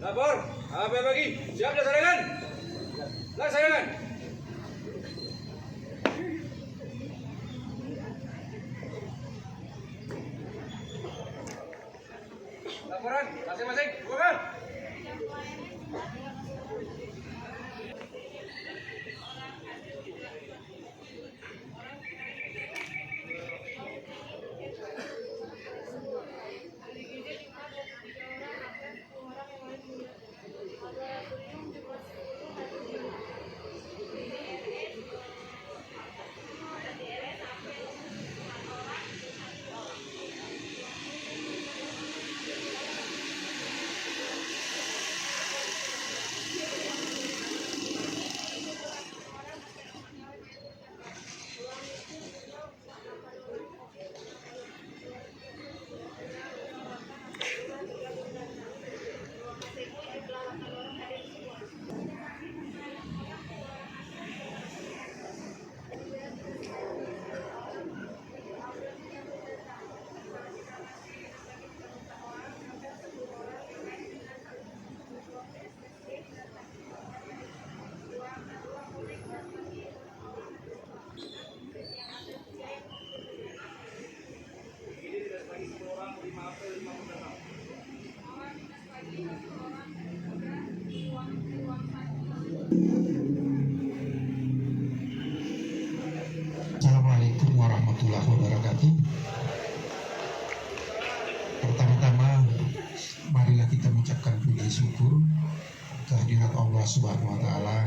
Lapor, apa bagi? Siap laksanakan. Laksanakan. Laporan masing-masing. Bukan. Assalamualaikum warahmatullahi wabarakatuh. Pertama-tama, marilah kita mengucapkan puji syukur kehadirat Allah Subhanahu wa Ta'ala.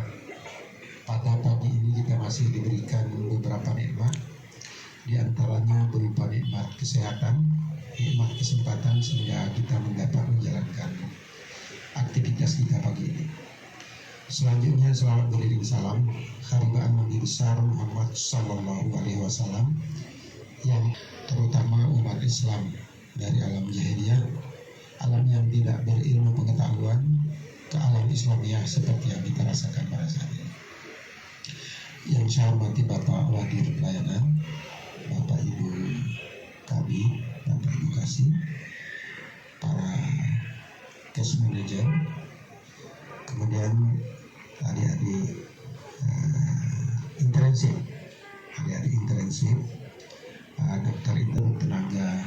Pada pagi ini kita masih diberikan beberapa nikmat, di antaranya berupa nikmat kesehatan, nikmat kesempatan sehingga kita dapat menjalankan aktivitas kita pagi ini. Selanjutnya selawat beriring salam haribaan Nabi besar Muhammad Sallallahu Alaihi Wasallam yang terutama umat Islam dari alam jahiliyah, alam yang tidak berilmu pengetahuan, ke alam Islamiyah seperti yang kita rasakan pada saat ini. Yang saya hormati Bapak Wadir Pelayanan, Bapak Ibu kami, Bapak Ibu Kasih, para case manager, kemudian adik-adik intensif, dokter itu tenaga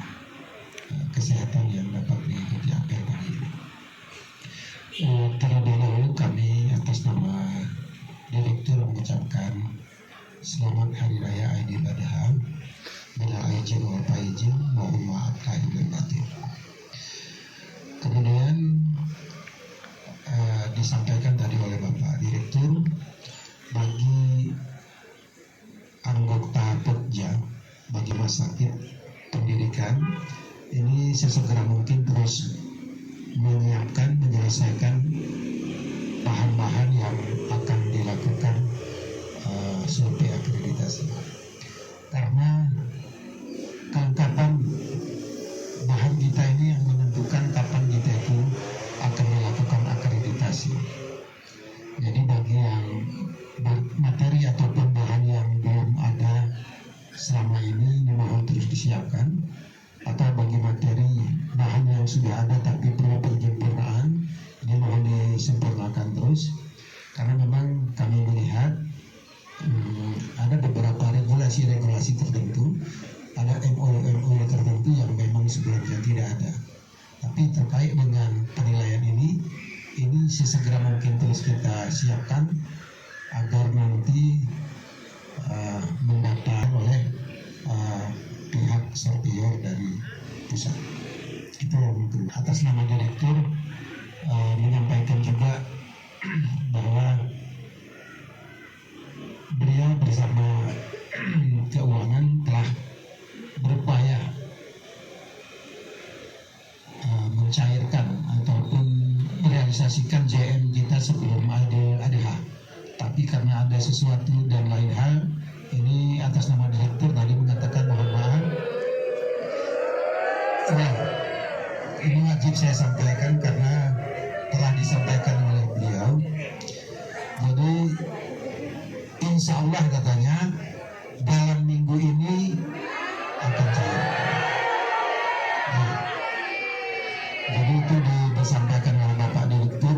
kesehatan yang dapat mengikuti apel pagi ini. Terlebih dahulu kami atas nama Direktur mengucapkan selamat Hari Raya Aidil Adha, minal aidin wal faizin, mohon maaf lahir dan batin. Kemudian disampaikan tadi oleh Bapak Direktur, bagi anggota Pokja, bagi Rumah Sakit Pendidikan, ini sesegera mungkin terus menyiapkan, menyelesaikan bahan-bahan yang akan dilakukan survei akreditasi. Karena kelengkapan bahan kita ini yang menentukan kapan kita itu akan melakukan akreditasi. Jadi bagi yang materi ataupun bahan yang belum ada selama ini mohon terus disiapkan, atau bagi materi bahan yang sudah ada tapi perlu penyempurnaan, ini mohon disempurnakan terus, karena memang kami melihat ada beberapa regulasi tertentu, ada MOU tertentu yang memang sebelumnya tidak ada. Tapi terkait dengan penilaian ini sesegera mungkin terus kita siapkan agar nanti mendapat oleh pihak sortior dari pusat. Itu yang atas nama direktur menyampaikan juga bahwa beliau bersama keuangan telah berupaya mencairkan ataupun merealisasikan JM kita sebelum Aidil Adha. Tapi karena ada sesuatu dan lain hal, ini atas nama direktur tadi mengatakan mohon maaf. Nah, ini wajib saya sampaikan karena telah disampaikan oleh beliau. Jadi insya Allah katanya dalam minggu ini akan cair. Nah, jadi itu disampaikan oleh Bapak Direktur.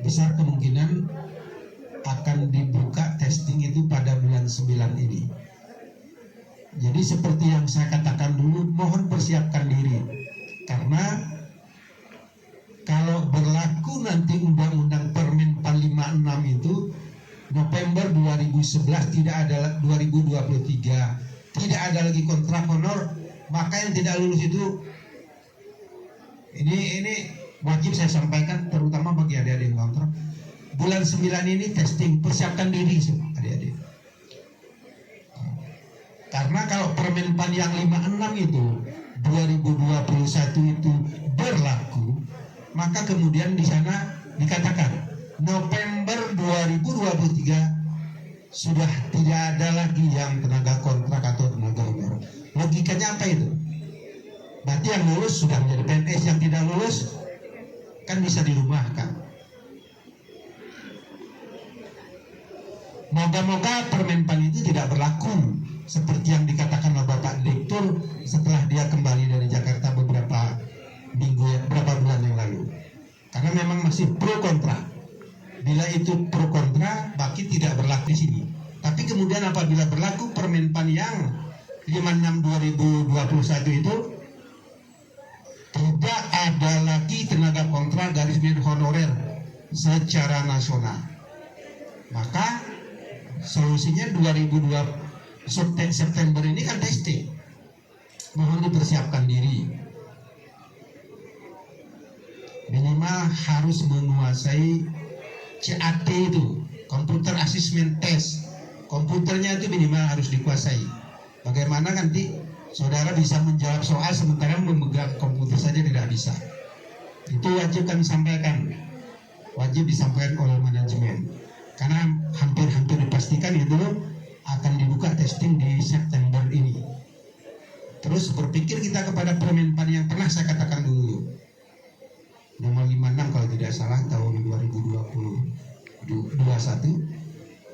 besar kemungkinan akan dibuka testing itu pada bulan 9 ini. Jadi seperti yang saya katakan dulu, mohon persiapkan diri. Karena kalau berlaku nanti Undang-Undang Permen 56 itu November 2011 tidak ada 2023 tidak ada lagi kontrak honor, maka yang tidak lulus itu ini wajib saya sampaikan terutama bagi adik-adik yang kontrak. Bulan 9 ini testing, persiapkan diri semua adik-adik. Karena kalau Permenpan yang 56 itu 2021 itu berlaku, maka kemudian di sana dikatakan November 2023 sudah tidak ada lagi yang tenaga kontrak atau tenaga honor. Logikanya apa itu? Berarti yang lulus sudah menjadi PNS, yang tidak lulus kan bisa dirumahkan. Moga-moga Permenpan itu tidak berlaku seperti yang dikatakan oleh Bapak Direktur setelah dia kembali dari Jakarta beberapa bulan yang lalu. Karena memang masih pro kontra. Bila itu pro kontra, baki tidak berlaku di sini. Tapi kemudian apabila berlaku Permenpan yang 56 2021 itu tidak ada lagi tenaga kontrak garis miring honorer secara nasional. Maka solusinya 2020 September ini kan testing. Mohon dipersiapkan diri. Minimal harus menguasai CAT itu, Computer Assessment Test. Komputernya itu minimal harus dikuasai. Bagaimana nanti saudara bisa menjawab soal sementara memegang komputer saja tidak bisa. Itu wajib kami sampaikan. Wajib disampaikan oleh manajemen. Karena hampir-hampir dipastikan itu akan dibuka testing di September ini. Terus berpikir kita kepada Permenpan yang pernah saya katakan dulu. Nomor 56 kalau tidak salah tahun 2021,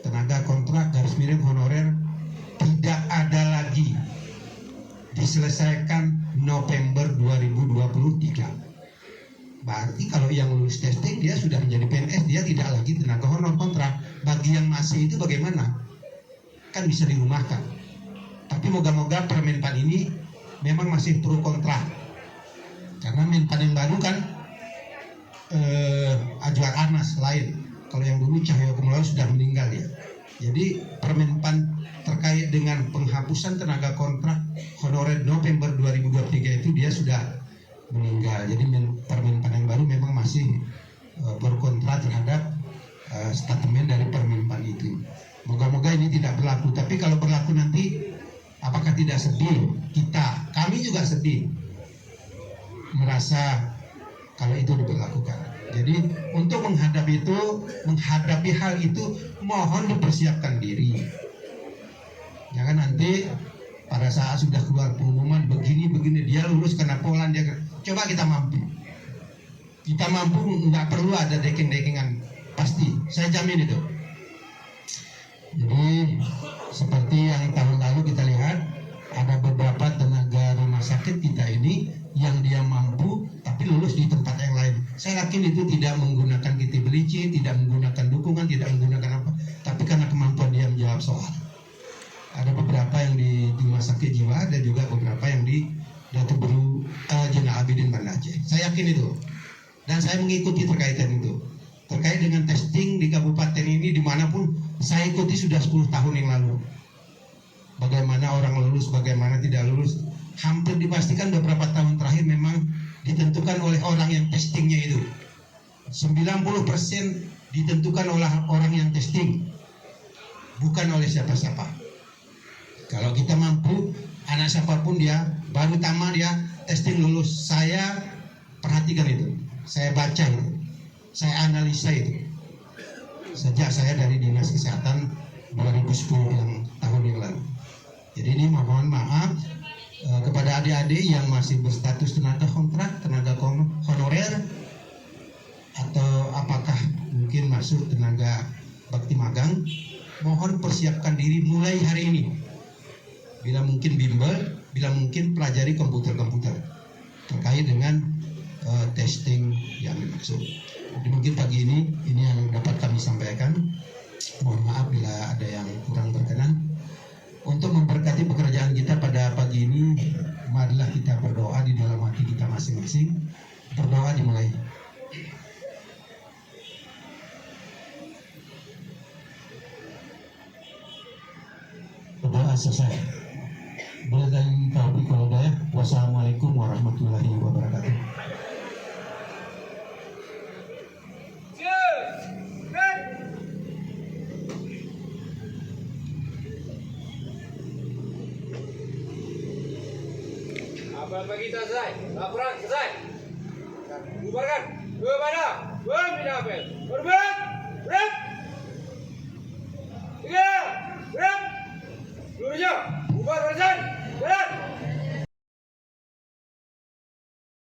tenaga kontrak garis miring honorer tidak ada lagi, diselesaikan November 2023. Berarti kalau yang lulus testing dia sudah menjadi PNS, dia tidak lagi tenaga honor kontrak. Bagi yang masih itu bagaimana? Kan bisa dirumahkan. Tapi moga-moga Permenpan ini memang masih pro kontra. Karena Menpan yang baru kan Ajwar Anas lain. Kalau yang dulu Cahyo Kumolo sudah meninggal ya. Jadi Permenpan terkait dengan penghapusan tenaga kontrak honorer November 2023 itu dia sudah meninggal. Jadi Permenpan yang baru memang masih berkontra terhadap statement dari Permenpan itu. Moga-moga ini tidak berlaku. Tapi kalau berlaku nanti apakah tidak sedih? Kami juga sedih merasa kalau itu diberlakukan. Jadi untuk menghadapi hal itu mohon dipersiapkan diri. Jangan nanti pada saat sudah keluar pengumuman begini dia lulus karena Poland dia. Coba kita mampu nggak perlu ada deking-dekingan, pasti saya jamin itu. Jadi seperti yang tahun lalu kita lihat ada beberapa tenaga rumah sakit kita ini yang dia mampu tapi lulus di tempat yang lain. Saya yakin itu tidak menggunakan KTBLC, tidak menggunakan dukungan, tidak menggunakan apa, tapi karena kemampuan dia menjawab soal. Ada beberapa yang di rumah sakit jiwa, ada juga beberapa yang di Datuk Beru Jenderal Abidin Banda Aceh. Saya yakin itu, dan saya mengikuti terkaitan itu. Terkait dengan testing di kabupaten ini dimanapun saya ikuti sudah 10 tahun yang lalu. Bagaimana orang lulus, bagaimana tidak lulus, hampir dipastikan beberapa tahun terakhir memang ditentukan oleh orang yang testingnya itu. 90% ditentukan oleh orang yang testing, bukan oleh siapa-siapa. Kalau kita mampu, anak siapapun dia, baru tamat dia testing lulus, saya perhatikan itu, saya baca itu, saya analisa itu. Sejak saya dari Dinas Kesehatan 2010 yang tahun yang lalu. Jadi ini mohon maaf kepada adik-adik yang masih berstatus tenaga kontrak, tenaga honorer, atau apakah mungkin masuk tenaga bakti magang, mohon persiapkan diri mulai hari ini. Bila mungkin bimbel, bila mungkin pelajari komputer terkait dengan testing yang dimaksud. Jadi mungkin pagi ini yang dapat kami sampaikan. Mohon maaf bila ada yang kurang berkenan. Untuk memberkati pekerjaan kita pada pagi ini, marilah kita berdoa di dalam hati kita masing-masing. Berdoa dimulai. Berdoa selesai. Billahi taufiq wal hidayah. Wassalamualaikum warahmatullahi wabarakatuh. Apel pagi selesai, laporan selesai. Bubarkan, ke mana? Pembina apel. Berbang, berat.